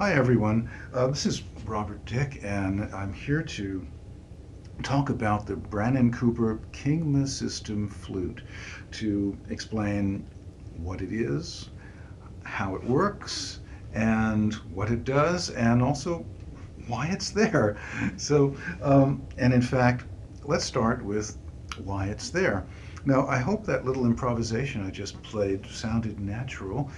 Hi, everyone. This is Robert Dick, and I'm here to talk about the Brannen-Cooper KINGMA system flute to explain what it is, how it works, and what it does, and also why it's there. And in fact, let's start with why it's there. Now, I hope that little improvisation I just played sounded natural.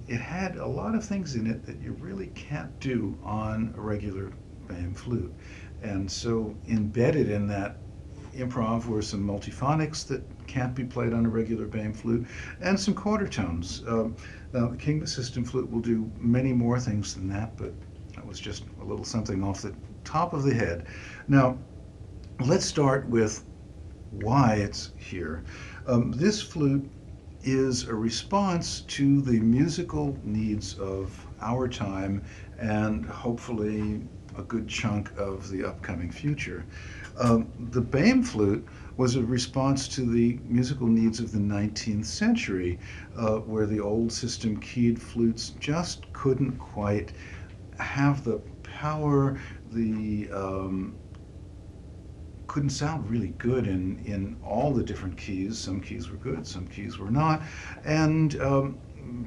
It had a lot of things in it that you really can't do on a regular BAM flute. And so, embedded in that improv were some multiphonics that can't be played on a regular BAM flute and some quarter tones. Now, the Kingma system flute will do many more things than that, but that was just a little something off the top of the head. Now, let's start with why it's here. This flute is a response to the musical needs of our time and hopefully a good chunk of the upcoming future. The BAM flute was a response to the musical needs of the 19th century, where the old system keyed flutes just couldn't quite have the power, the couldn't sound really good in all the different keys. Some keys were good, some keys were not. And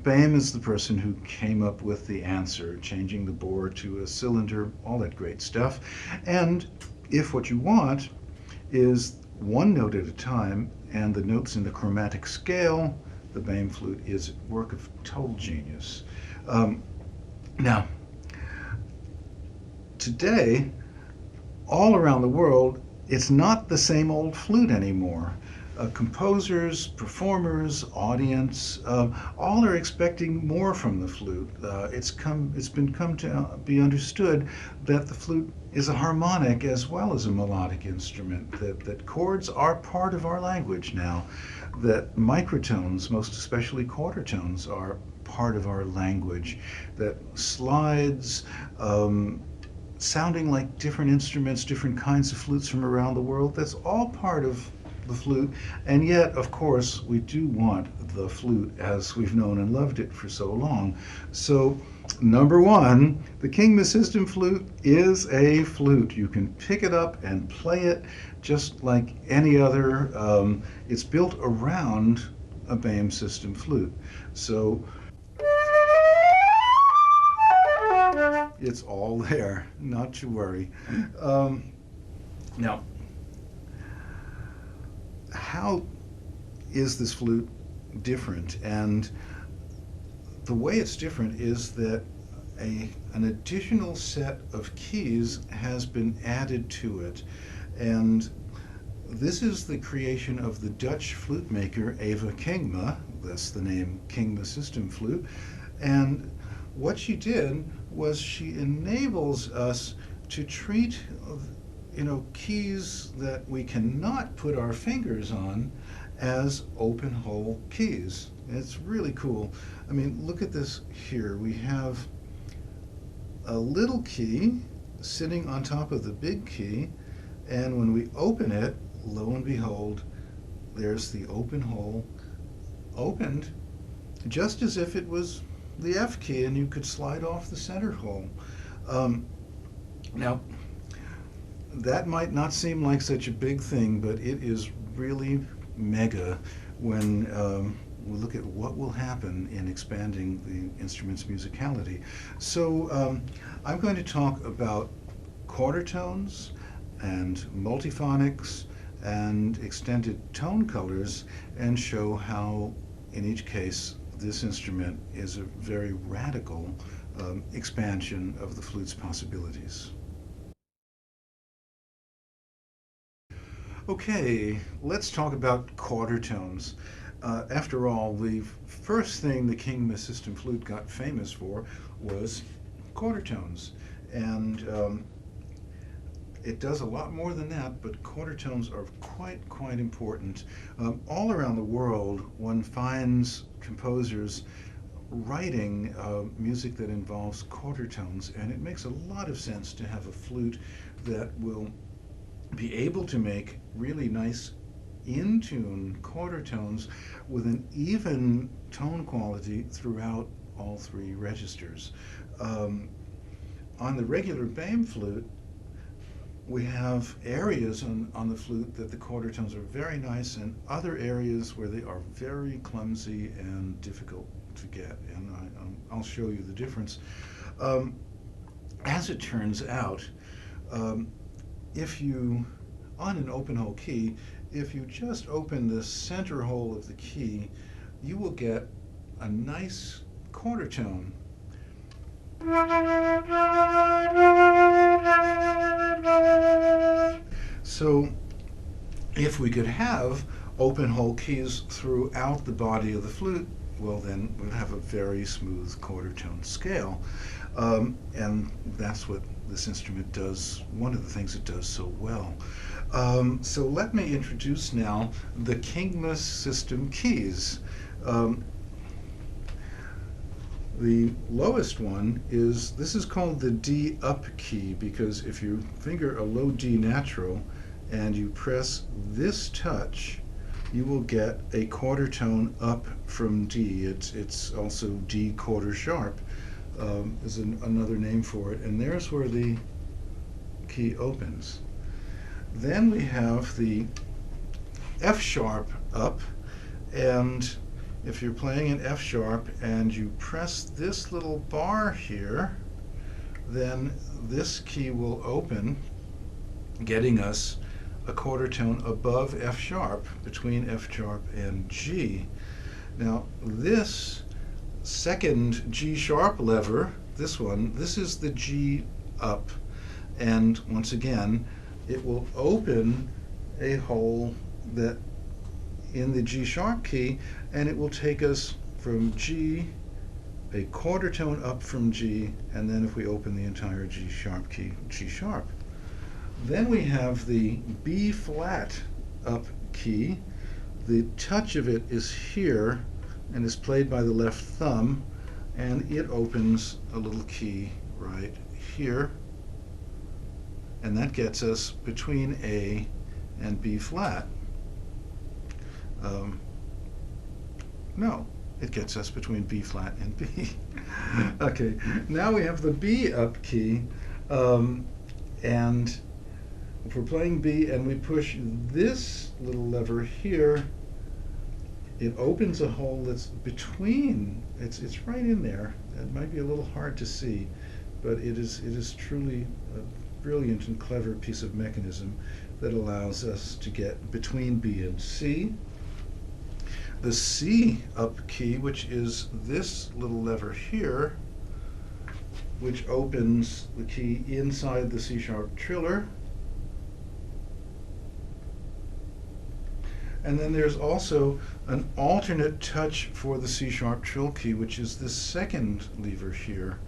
BAM is the person who came up with the answer, changing the bore to a cylinder, all that great stuff. And if what you want is one note at a time and the notes in the chromatic scale, the BAM flute is a work of total genius. Now, today, all around the world, it's not the same old flute anymore. Composers, performers, audience, all are expecting more from the flute. It's been come to be understood that the flute is a harmonic as well as a melodic instrument. That chords are part of our language now. That microtones, most especially quarter tones, are part of our language. That slides, sounding like different instruments, different kinds of flutes from around the world. That's all part of the flute. And yet, of course, we do want the flute as we've known and loved it for so long. So, number one, the Kingma system flute is a flute. You can pick it up and play it just like any other. It's built around a BAM system flute. So, it's all there, not to worry. Now, how is this flute different? And the way it's different is that an additional set of keys has been added to it. And this is the creation of the Dutch flute maker Eva Kingma. That's the name Kingma system flute. And what she did was she enables us to treat keys that we cannot put our fingers on as open hole keys. It's really cool. I mean, look at this here. We have a little key sitting on top of the big key, and when we open it, lo and behold, there's the open hole opened just as if it was the F key and you could slide off the center hole. Now, that might not seem like such a big thing, but it is really mega when we look at what will happen in expanding the instrument's musicality. So I'm going to talk about quarter tones and multiphonics and extended tone colors and show how, in each case, this instrument is a very radical expansion of the flute's possibilities. Okay, let's talk about quarter tones. After all, the first thing the Kingma system flute got famous for was quarter tones. And it does a lot more than that, but quarter tones are quite important. All around the world, one finds composers writing music that involves quarter tones, and it makes a lot of sense to have a flute that will be able to make really nice in-tune quarter tones with an even tone quality throughout all three registers. on the regular BAME flute, we have areas on the flute that the quarter tones are very nice and other areas where they are very clumsy and difficult to get. And I'll show you the difference. Um, as it turns out, um, if you, on an open hole key, if you just open the center hole of the key, you will get a nice quarter tone. So if we could have open hole keys throughout the body of the flute, well then we'd have a very smooth quarter tone scale. And that's what this instrument does, one of the things it does so well. So let me introduce now the KINGMA system keys. The lowest one is, this is called the D up key, because if you finger a low D natural and you press this touch, you will get a quarter tone up from D. It's also D quarter sharp, is another name for it, and there's where the key opens. Then we have the F sharp up, and if you're playing an F sharp and you press this little bar here, then this key will open, getting us a quarter tone above F sharp, between F sharp and G. Now this second G sharp lever, this one, this is the G up, and once again it will open a hole that in the G sharp key, and it will take us from G, a quarter tone up from G, and then if we open the entire G sharp key, G sharp. Then we have the B flat up key. The touch of it is here and is played by the left thumb, and it opens a little key right here, and that gets us between A and B flat. No, it gets us between B flat and B. Okay, now we have the B up key, and if we're playing B and we push this little lever here, it opens a hole that's between, it's right in there. It might be a little hard to see, but it is truly a brilliant and clever piece of mechanism that allows us to get between B and C. The C up key, which is this little lever here, which opens the key inside the C sharp triller. And then there's also an alternate touch for the C sharp trill key, which is this second lever here.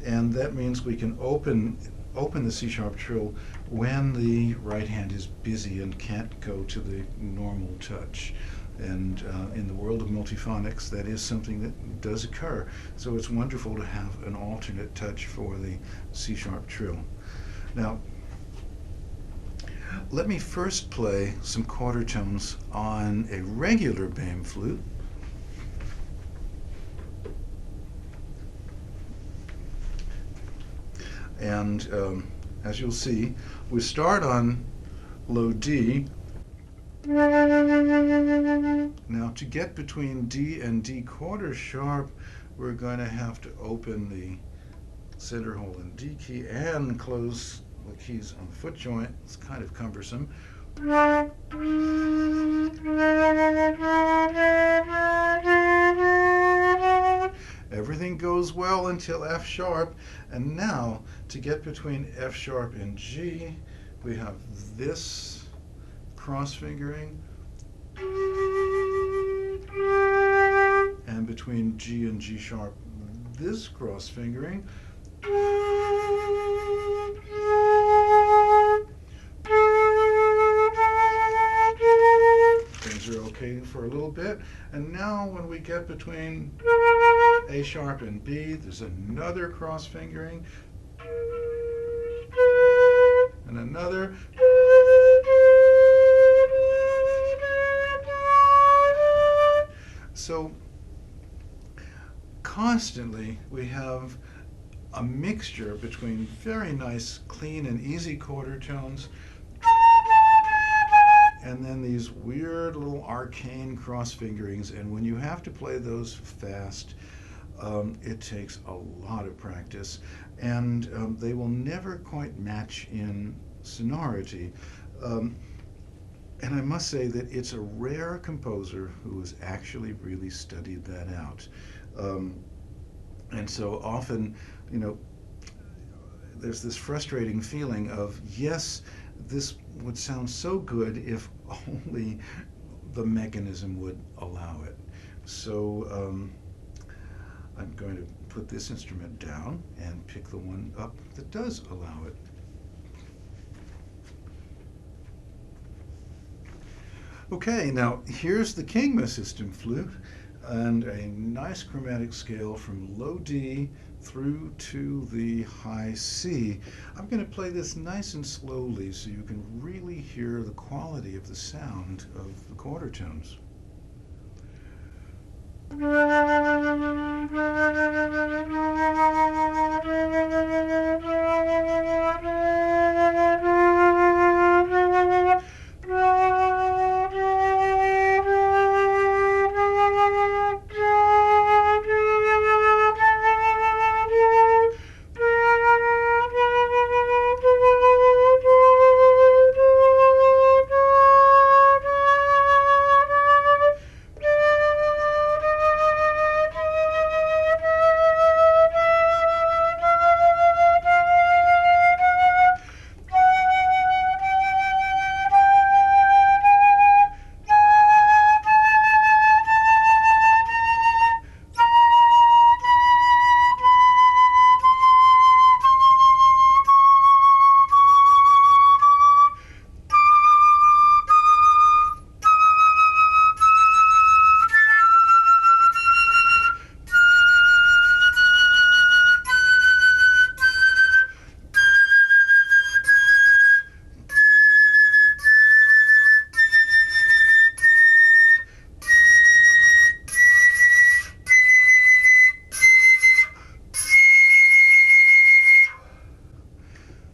And that means we can open the C sharp trill when the right hand is busy and can't go to the normal touch. And in the world of multiphonics, that is something that does occur. So it's wonderful to have an alternate touch for the C sharp trill. Now, let me first play some quarter tones on a regular BAME flute. And as you'll see, we start on low D. Now to get between D and D quarter sharp, we're going to have to open the center hole in D key and close the keys on the foot joint. It's kind of cumbersome. Everything goes well until F sharp, and now to get between F sharp and G, we have this cross fingering, and between G and G sharp, this cross fingering. Things are okay for a little bit, and now when we get between A sharp and B, there's another cross fingering, and another. So constantly we have a mixture between very nice, clean, and easy quarter tones, and then these weird little arcane cross fingerings. And when you have to play those fast, it takes a lot of practice, and they will never quite match in sonority. Um, and I must say that it's a rare composer who has actually really studied that out. Um, and so often, you know, there's this frustrating feeling of, yes, this would sound so good if only the mechanism would allow it. So I'm going to put this instrument down and pick the one up that does allow it. Okay, now here's the Kingma system flute and a nice chromatic scale from low D through to the high C. I'm going to play this nice and slowly so you can really hear the quality of the sound of the quarter tones.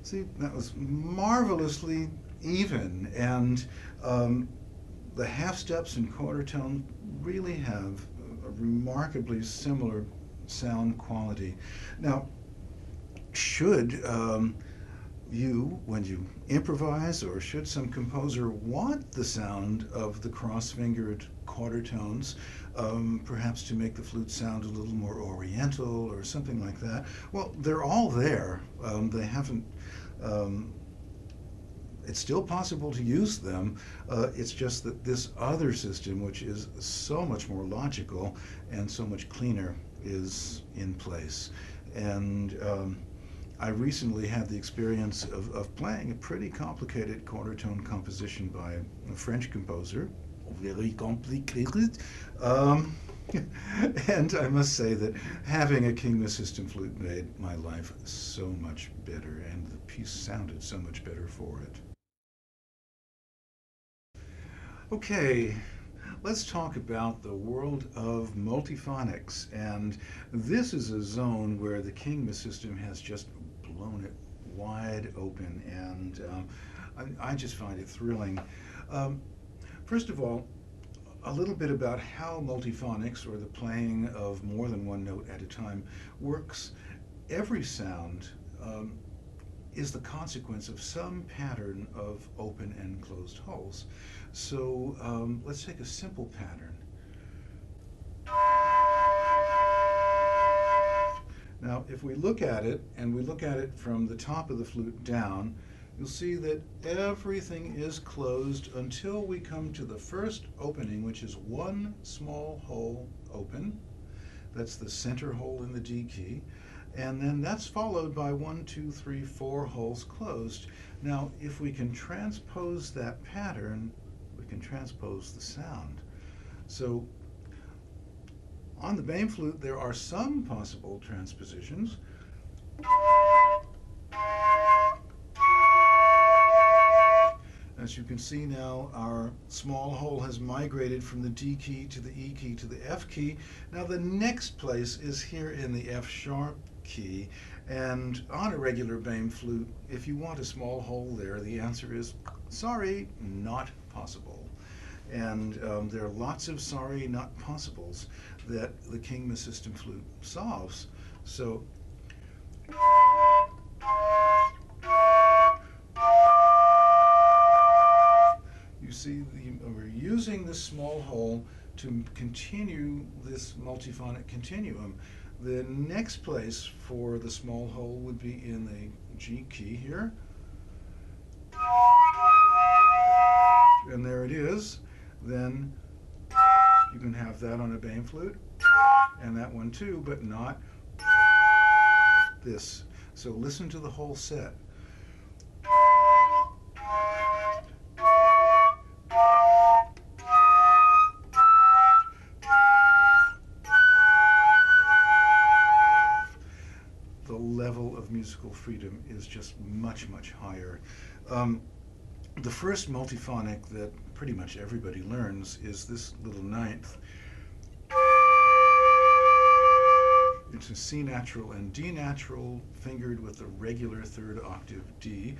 See, that was marvelously even, and the half steps and quarter tone really have a remarkably similar sound quality. Now, should you, when you improvise, or should some composer want the sound of the cross-fingered quarter tones, perhaps to make the flute sound a little more oriental or something like that? Well, they're all there. They haven't. It's still possible to use them. It's just that this other system, which is so much more logical and so much cleaner, is in place. And I recently had the experience of playing a pretty complicated quarter tone composition by a French composer, very complicated. And I must say that having a Kingma system flute made my life so much better, and the piece sounded so much better for it. Okay, let's talk about the world of multiphonics. And this is a zone where the Kingma system has just blown it wide open, and I just find it thrilling. Um, First of all, a little bit about how multiphonics, or the playing of more than one note at a time, works. Every sound is the consequence of some pattern of open and closed holes. So let's take a simple pattern. Now, if we look at it, and we look at it from the top of the flute down, you'll see that everything is closed until we come to the first opening, which is one small hole open. That's the center hole in the D key. And then that's followed by 1, 2, 3, 4 holes closed. Now, if we can transpose that pattern, we can transpose the sound. So on the Bame flute, there are some possible transpositions. As you can see now, our small hole has migrated from the D key to the E key to the F key. Now the next place is here in the F sharp key. And on a regular BAME flute, if you want a small hole there, the answer is sorry, not possible. And there are lots of sorry, not possibles that the KINGMA system flute solves. So you see, we're using this small hole to continue this multiphonic continuum. The next place for the small hole would be in the G key here. And there it is. Then you can have that on a BAME flute, and that one too, but not this. So listen to the whole set. The level of musical freedom is just much, much higher. The first multiphonic that pretty much everybody learns is this little ninth. It's a C natural and D natural fingered with the regular third octave D.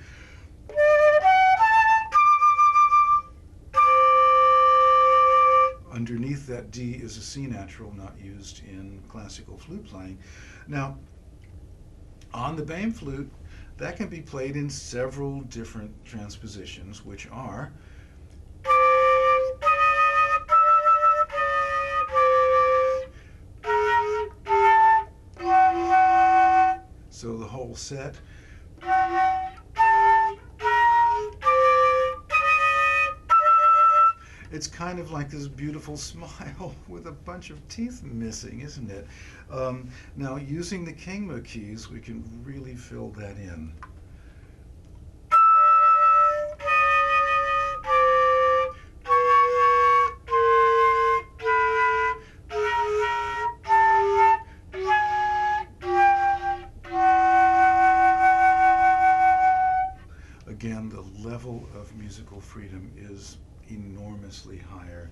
Underneath that D is a C natural, not used in classical flute playing. Now, on the BAME flute, that can be played in several different transpositions, which are so the whole set. It's kind of like this beautiful smile with a bunch of teeth missing, isn't it? Now, using the KINGMA keys, we can really fill that in. Again, the level of musical freedom is enormously higher.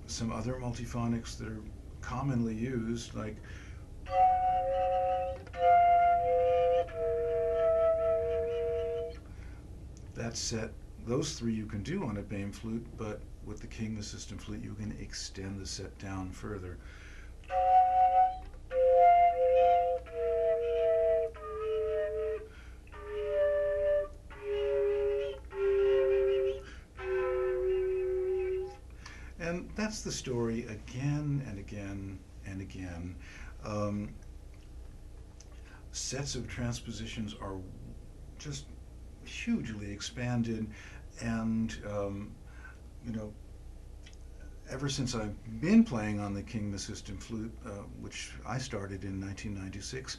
Some other multiphonics that are commonly used, like that set, those three you can do on a BAME flute, but with the KINGMA system flute you can extend the set down further. And that's the story again and again and again. Sets of transpositions are just hugely expanded, and ever since I've been playing on the KINGMA system flute, which I started in 1996,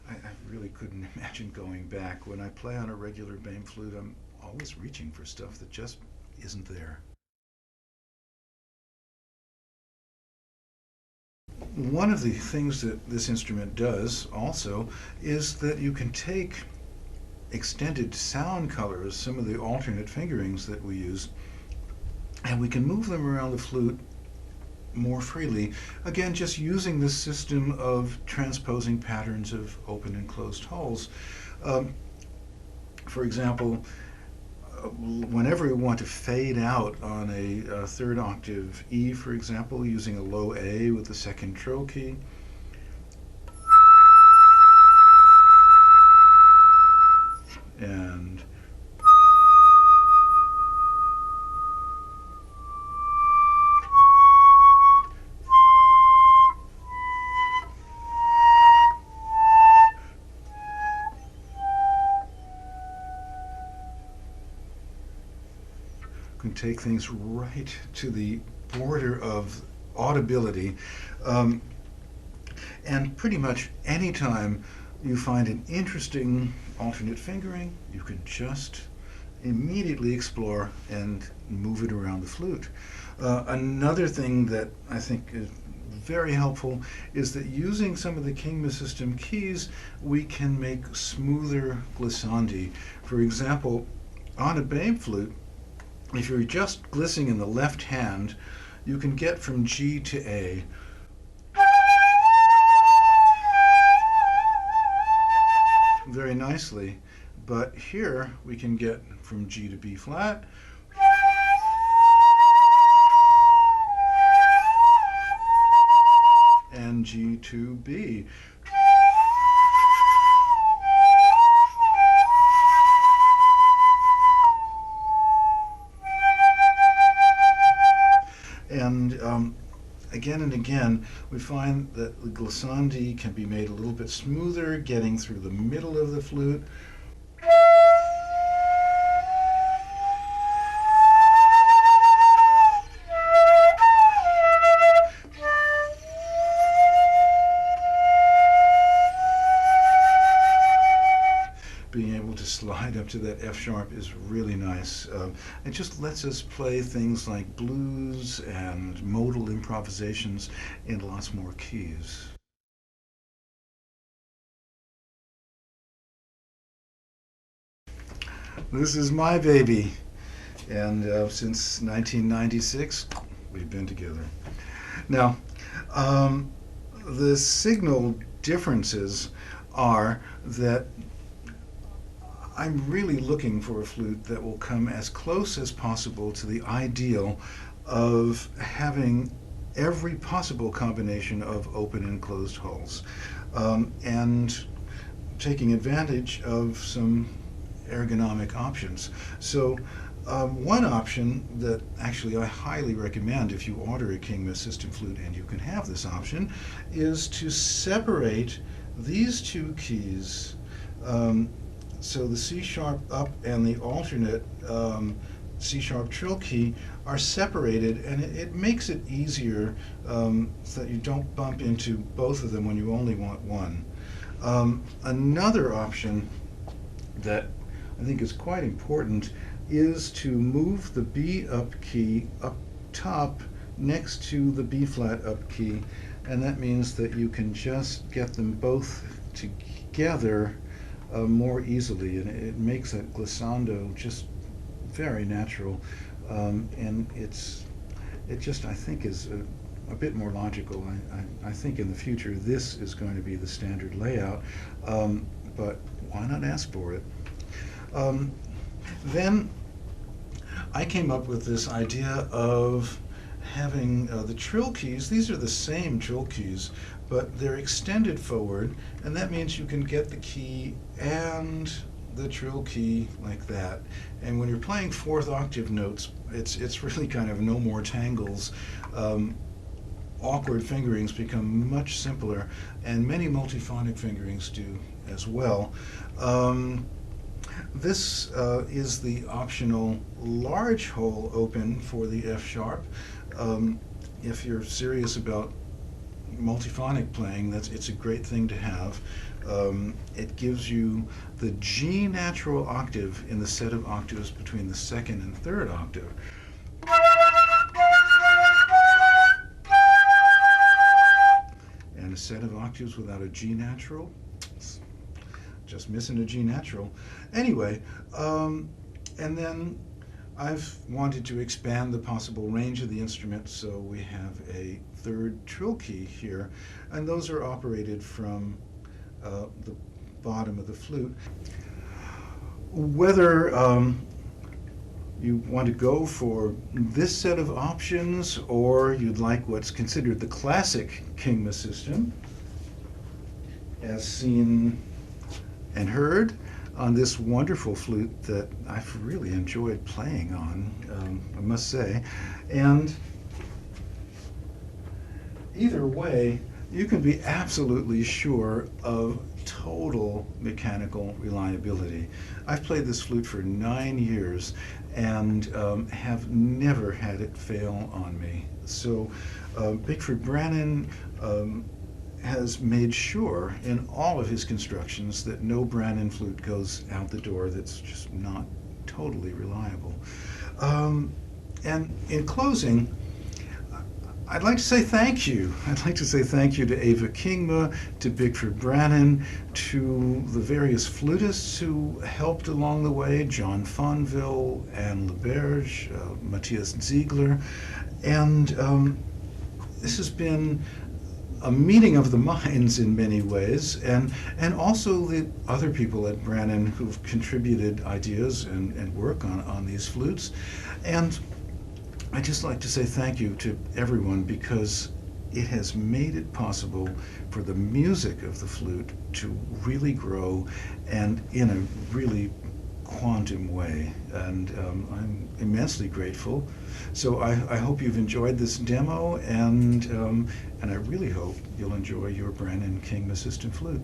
I really couldn't imagine going back. When I play on a regular BAME flute, I'm always reaching for stuff that just isn't there. One of the things that this instrument does also is that you can take extended sound colors, some of the alternate fingerings that we use, and we can move them around the flute more freely. Again, just using this system of transposing patterns of open and closed holes. For example, whenever we want to fade out on a third octave E, for example, using a low A with the second trill key, and can take things right to the border of audibility. And pretty much any time you find an interesting alternate fingering, you can just immediately explore and move it around the flute. Another thing that I think is very helpful is that using some of the KINGMA system keys, we can make smoother glissandi. For example, on a BAME flute, if you're just glissing in the left hand, you can get from G to A. nicely. But here we can get from G to B flat, and G to B. And again and again, we find that the glissandi can be made a little bit smoother, getting through the middle of the flute. Being able to slide up to that F sharp is really nice. It just lets us play things like blues and modal improvisations in lots more keys. This is my baby, and since 1996, we've been together. Now, the signal differences are that I'm really looking for a flute that will come as close as possible to the ideal of having every possible combination of open and closed hulls, and taking advantage of some ergonomic options. So one option that actually I highly recommend if you order a KINGMA system flute, and you can have this option, is to separate these two keys. So the C sharp up and the alternate C sharp trill key are separated, and it makes it easier so that you don't bump into both of them when you only want one. Another option that I think is quite important is to move the B up key up top next to the B flat up key, and that means that you can just get them both together more easily, and it makes that glissando just very natural, and it just, I think, is a bit more logical. I think in the future this is going to be the standard layout, but why not ask for it? Then I came up with this idea of having the trill keys. These are the same trill keys, but they're extended forward, and that means you can get the key and the trill key like that. And when you're playing fourth octave notes, it's really kind of no more tangles. Awkward fingerings become much simpler, and many multiphonic fingerings do as well. This is the optional large hole open for the F sharp. If you're serious about multiphonic playing, it's a great thing to have. It gives you the G natural octave in the set of octaves between the second and third octave. And a set of octaves without a G natural, just missing a G natural. Anyway, and then I've wanted to expand the possible range of the instrument, so we have a third trill key here, and those are operated from the bottom of the flute. Whether you want to go for this set of options, or you'd like what's considered the classic KINGMA system, as seen and heard on this wonderful flute that I've really enjoyed playing on, I must say. And either way, you can be absolutely sure of total mechanical reliability. I've played this flute for 9 years and have never had it fail on me. So Bickford Brannen has made sure in all of his constructions that no Brannen flute goes out the door that's just not totally reliable. And in closing, I'd like to say thank you. I'd like to say thank you to Eva Kingma, to Bickford Brannen, to the various flutists who helped along the way, John Fonville, Anne LeBerge, Matthias Ziegler, and this has been a meeting of the minds in many ways, and also the other people at Brannen who've contributed ideas and work on these flutes. And I'd just like to say thank you to everyone, because it has made it possible for the music of the flute to really grow, and in a really quantum way. And I'm immensely grateful. So I hope you've enjoyed this demo, and I really hope you'll enjoy your Brannen KINGMA system flute.